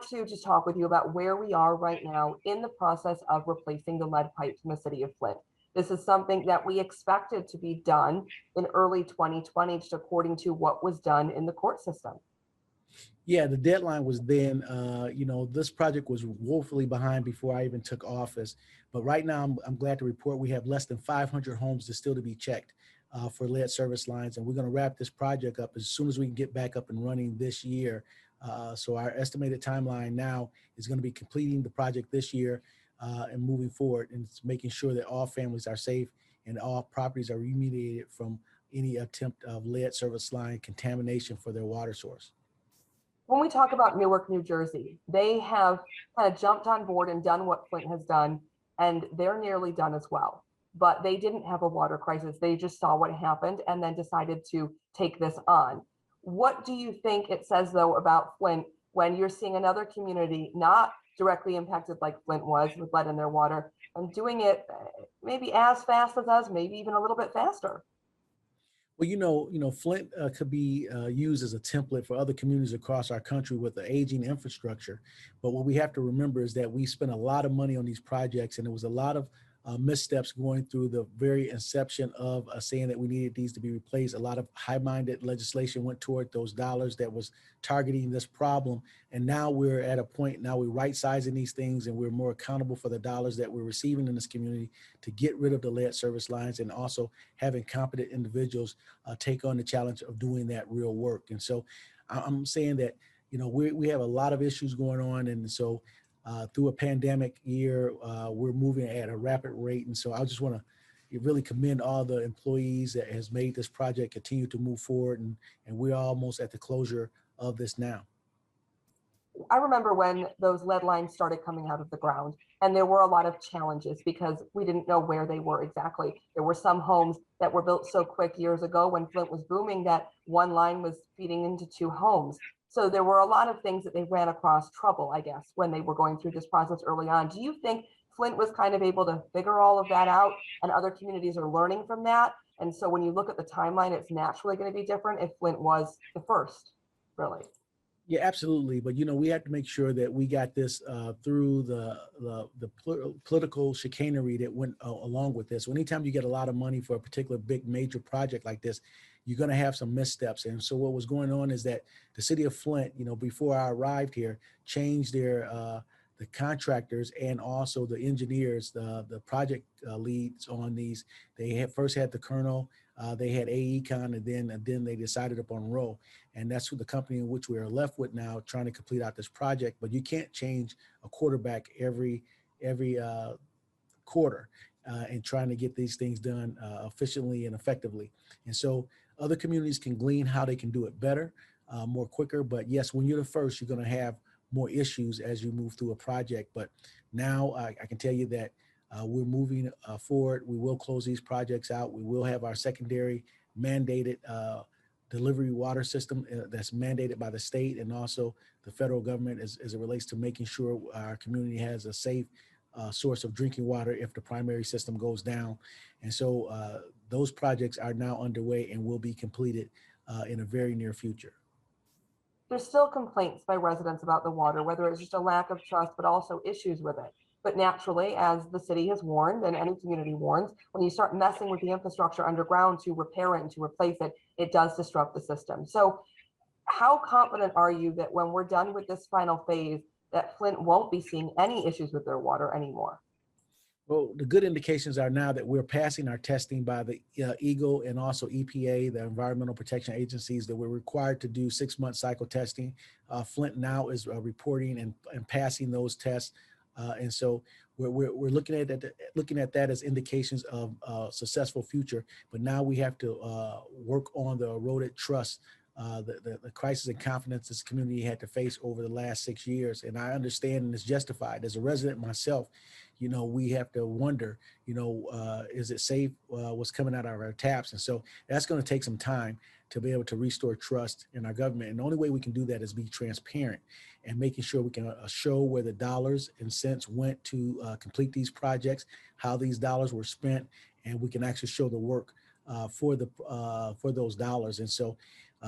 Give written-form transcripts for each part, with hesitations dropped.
to just talk with you about where we are right now in the process of replacing the lead pipes in the city of Flint. This is something that we expected to be done in early 2020, just according to what was done in the court system. Yeah, the deadline was then. This project was woefully behind before I even took office. But right now, I'm glad to report we have less than 500 homes that still to be checked for lead service lines, and we're going to wrap this project up as soon as we can get back up and running this year. So our estimated timeline now is going to be completing the project this year and moving forward, and it's making sure that all families are safe and all properties are remediated from any attempt of lead service line contamination for their water source. When we talk about Newark, New Jersey, they have kind of jumped on board and done what Flint has done, and they're nearly done as well. But they didn't have a water crisis. They just saw what happened and then decided to take this on. What do you think it says, though, about Flint when you're seeing another community not directly impacted like Flint was with lead in their water and doing it maybe as fast as us, maybe even a little bit faster? Well, Flint could be used as a template for other communities across our country with the aging infrastructure. But what we have to remember is that we spent a lot of money on these projects, and there was a lot of missteps going through the very inception of saying that we needed these to be replaced. A lot of high-minded legislation went toward those dollars that was targeting this problem. And now we're at a point, now we're right-sizing these things, and we're more accountable for the dollars that we're receiving in this community to get rid of the lead service lines, and also having competent individuals take on the challenge of doing that real work. And so I'm saying that, we have a lot of issues going on. And so through a pandemic year, we're moving at a rapid rate. And so I just want to really commend all the employees that has made this project continue to move forward. And we're almost at the closure of this now. I remember when those lead lines started coming out of the ground, and there were a lot of challenges because we didn't know where they were exactly. There were some homes that were built so quick years ago when Flint was booming that one line was feeding into two homes. So there were a lot of things that they ran across trouble, I guess, when they were going through this process early on. Do you think Flint was kind of able to figure all of that out and other communities are learning from that? And so when you look at the timeline, it's naturally going to be different if Flint was the first, really. Yeah, absolutely. But we have to make sure that we got this through the political chicanery that went along with this. So anytime you get a lot of money for a particular big major project like this, you're going to have some missteps. And so what was going on is that the city of Flint, before I arrived here, changed their the contractors and also the engineers, the project leads on these. They first had the colonel, they had AECon, and then they decided upon Roe. And that's the company in which we are left with now, trying to complete out this project. But you can't change a quarterback every quarter and trying to get these things done efficiently and effectively. And so other communities can glean how they can do it better, more quicker. But yes, when you're the first, you're going to have more issues as you move through a project. But now I can tell you that we're moving forward. We will close these projects out. We will have our secondary mandated delivery water system that's mandated by the state and also the federal government as it relates to making sure our community has a safe source of drinking water if the primary system goes down. And so those projects are now underway and will be completed in a very near future. There's still complaints by residents about the water, whether it's just a lack of trust, but also issues with it. But naturally, as the city has warned and any community warns, when you start messing with the infrastructure underground to repair it and to replace it, it does disrupt the system. So how confident are you that when we're done with this final phase, that Flint won't be seeing any issues with their water anymore? Well, the good indications are now that we're passing our testing by the EGLE and also EPA, the Environmental Protection Agencies, that we're required to do 6-month cycle testing. Flint now is reporting and passing those tests. And so we're looking at that as indications of a successful future. But now we have to work on the eroded trust, the crisis and confidence this community had to face over the last 6 years. And I understand and it's justified. As a resident myself, we have to wonder, is it safe what's coming out of our taps? And so that's going to take some time to be able to restore trust in our government. And the only way we can do that is be transparent and making sure we can show where the dollars and cents went to complete these projects, how these dollars were spent, and we can actually show the work for those dollars. And so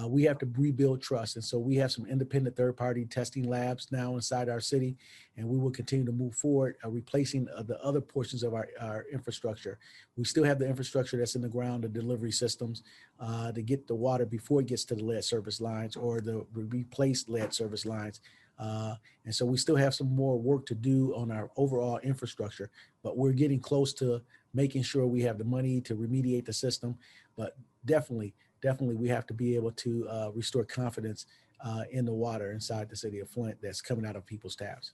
we have to rebuild trust. And so we have some independent third-party testing labs now inside our city, and we will continue to move forward, replacing the other portions of our infrastructure. We still have the infrastructure that's in the ground, the delivery systems to get the water before it gets to the lead service lines or the replaced lead service lines. And so we still have some more work to do on our overall infrastructure, but we're getting close to making sure we have the money to remediate the system. But definitely we have to be able to restore confidence in the water inside the city of Flint that's coming out of people's taps.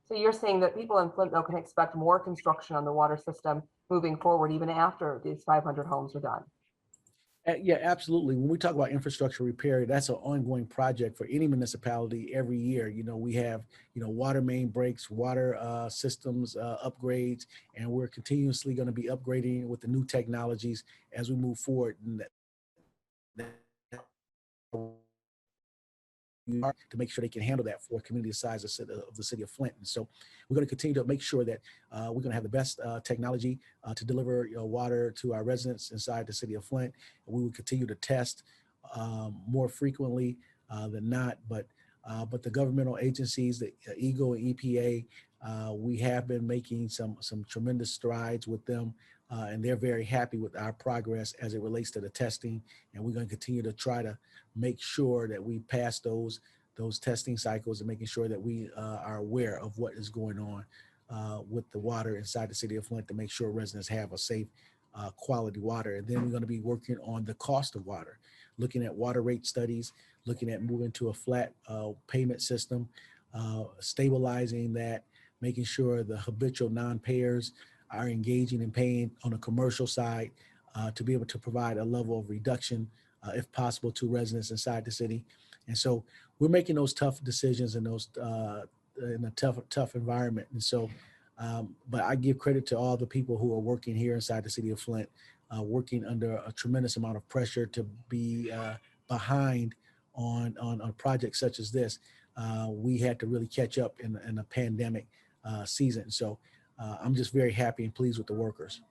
So you're saying that people in Flint, though, can expect more construction on the water system moving forward, even after these 500 homes are done? Yeah, absolutely. When we talk about infrastructure repair, that's an ongoing project for any municipality every year. We have, water main breaks, water systems upgrades, and we're continuously going to be upgrading with the new technologies as we move forward. And to make sure they can handle that for a community the size of the city of Flint. And so we're going to continue to make sure that we're going to have the best technology to deliver water to our residents inside the city of Flint. And we will continue to test more frequently than not, but the governmental agencies, the EGLE and EPA, we have been making some tremendous strides with them, and they're very happy with our progress as it relates to the testing. And we're going to continue to try to make sure that we pass those testing cycles and making sure that we are aware of what is going on with the water inside the city of Flint to make sure residents have a safe, quality water. And then we're going to be working on the cost of water, looking at water rate studies, looking at moving to a flat payment system, stabilizing that, making sure the habitual non-payers are engaging and paying on a commercial side to be able to provide a level of reduction, if possible, to residents inside the city. And so we're making those tough decisions in those in a tough environment. And so, but I give credit to all the people who are working here inside the city of Flint, working under a tremendous amount of pressure to be behind on a project such as this. We had to really catch up in a pandemic season. So I'm just very happy and pleased with the workers.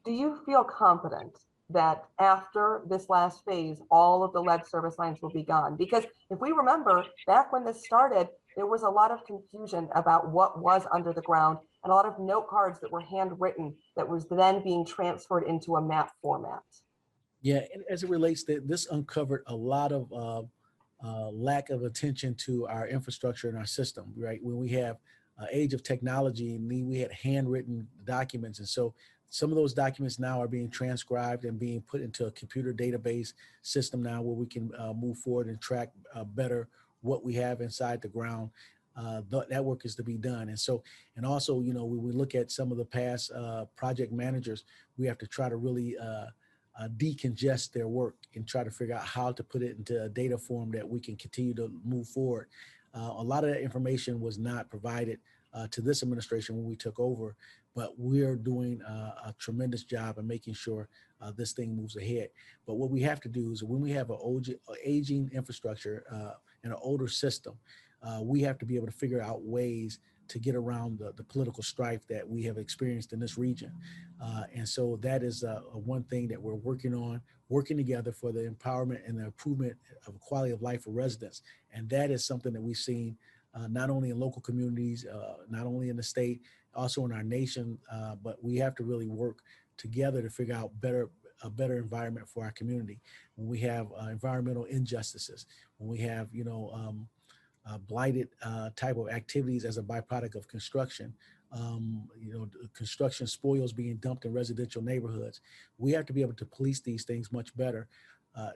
Do you feel confident that after this last phase, all of the lead service lines will be gone? Because if we remember, back when this started, there was a lot of confusion about what was under the ground and a lot of note cards that were handwritten that was then being transferred into a map format. Yeah, and as it relates to this, uncovered a lot of lack of attention to our infrastructure and our system, right? When we have age of technology, and we had handwritten documents. And so some of those documents now are being transcribed and being put into a computer database system now where we can move forward and track better what we have inside the ground. That work is to be done. And so, and also, when we look at some of the past project managers, we have to try to really decongest their work and try to figure out how to put it into a data form that we can continue to move forward. A lot of that information was not provided to this administration when we took over, but we're doing a tremendous job in making sure this thing moves ahead. But what we have to do is when we have an aging infrastructure and an older system, we have to be able to figure out ways to get around the political strife that we have experienced in this region. And so that is one thing that we're working together for the empowerment and the improvement of quality of life for residents. And that is something that we've seen not only in local communities, not only in the state, also in our nation, but we have to really work together to figure out a better environment for our community. When we have environmental injustices, when we have, blighted type of activities as a byproduct of construction, construction spoils being dumped in residential neighborhoods. We have to be able to police these things much better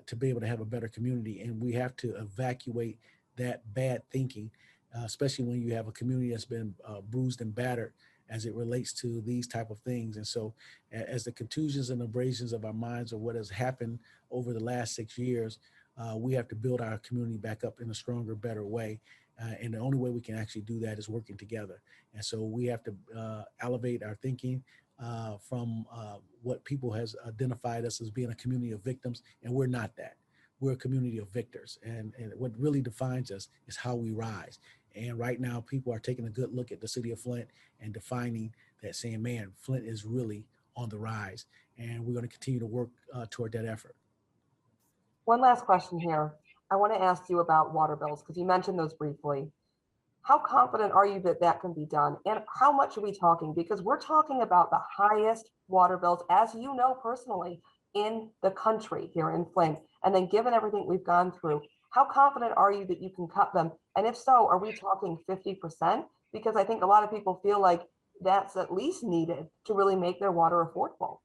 to be able to have a better community. And we have to evacuate that bad thinking, especially when you have a community that's been bruised and battered as it relates to these type of things. And so as the contusions and abrasions of our minds of what has happened over the last 6 years, we have to build our community back up in a stronger, better way. And the only way we can actually do that is working together. And so we have to elevate our thinking from what people has identified us as being a community of victims. And we're not that. We're a community of victors. And what really defines us is how we rise. And right now, people are taking a good look at the city of Flint and defining that, saying, man, Flint is really on the rise. And we're going to continue to work toward that effort. One last question here. I want to ask you about water bills because you mentioned those briefly. How confident are you that that can be done? And how much are we talking? Because we're talking about the highest water bills, as you know personally, in the country here in Flint. And then given everything we've gone through, how confident are you that you can cut them? And if so, are we talking 50%? Because I think a lot of people feel like that's at least needed to really make their water affordable.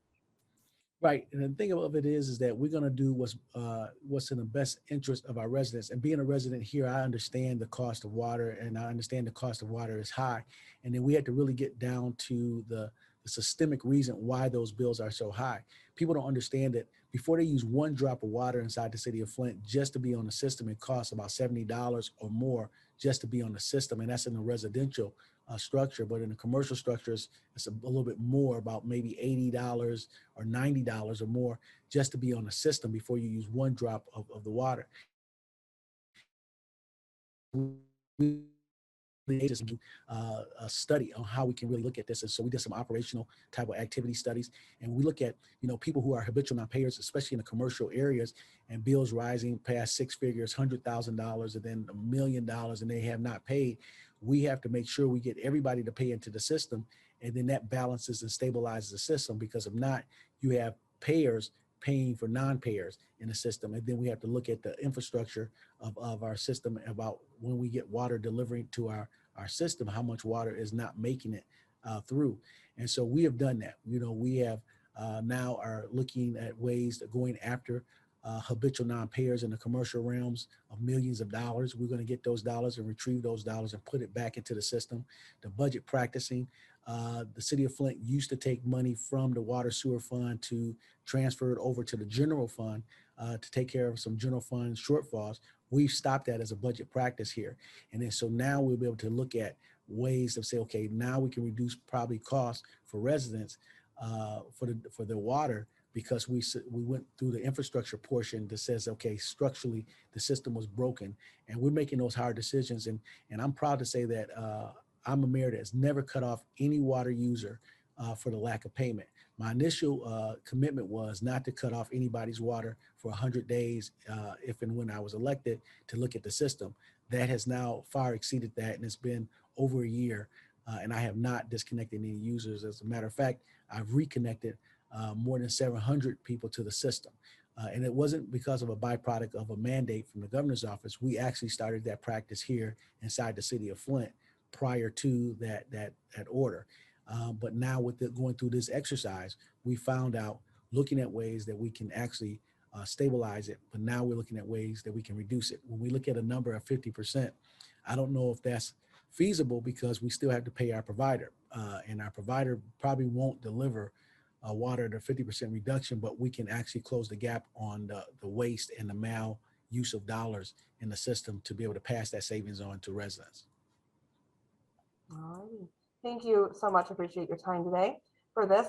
Right, and the thing of it is that we're going to do what's in the best interest of our residents. And being a resident here, I understand the cost of water, and I understand the cost of water is high. And then we had to really get down to the systemic reason why those bills are so high. People don't understand that before they use one drop of water inside the city of Flint, just to be on the system, it costs about $70 or more just to be on the system, and that's in the residential structure. But in the commercial structures, it's a little bit more, about maybe $80 or $90 or more just to be on the system before you use one drop of the water. We just do a study on how we can really look at this. And so we did some operational type of activity studies, and we look at, people who are habitual non-payers, especially in the commercial areas, and bills rising past six figures, $100,000 and then $1 million, and they have not paid. We have to make sure we get everybody to pay into the system, and then that balances and stabilizes the system, because if not, you have payers paying for non-payers in the system. And then we have to look at the infrastructure of our system, about when we get water delivering to our system, how much water is not making it through. And so we have done that. We have now are looking at ways of going after habitual non-payers in the commercial realms of millions of dollars. We're going to get those dollars and retrieve those dollars and put it back into the system. The budget practicing. The city of Flint used to take money from the water sewer fund to transfer it over to the general fund to take care of some general fund shortfalls. We've stopped that as a budget practice here. And then so now we'll be able to look at ways of say, okay, now we can reduce probably costs for residents for the water, because we went through the infrastructure portion that says, okay, structurally the system was broken, and we're making those hard decisions. And I'm proud to say that I'm a mayor that has never cut off any water user for the lack of payment. My initial commitment was not to cut off anybody's water for 100 days if and when I was elected, to look at the system. That has now far exceeded that, and it's been over a year, and I have not disconnected any users. As a matter of fact, I've reconnected more than 700 people to the system. And it wasn't because of a byproduct of a mandate from the governor's office. We actually started that practice here inside the city of Flint prior to that order. But now with going through this exercise, we found out, looking at ways that we can actually stabilize it, but now we're looking at ways that we can reduce it. When we look at a number of 50%, I don't know if that's feasible, because we still have to pay our provider, and our provider probably won't deliver water at a 50% reduction, but we can actually close the gap on the waste and the use of dollars in the system to be able to pass that savings on to residents. All righty. Thank you so much. Appreciate your time today for this.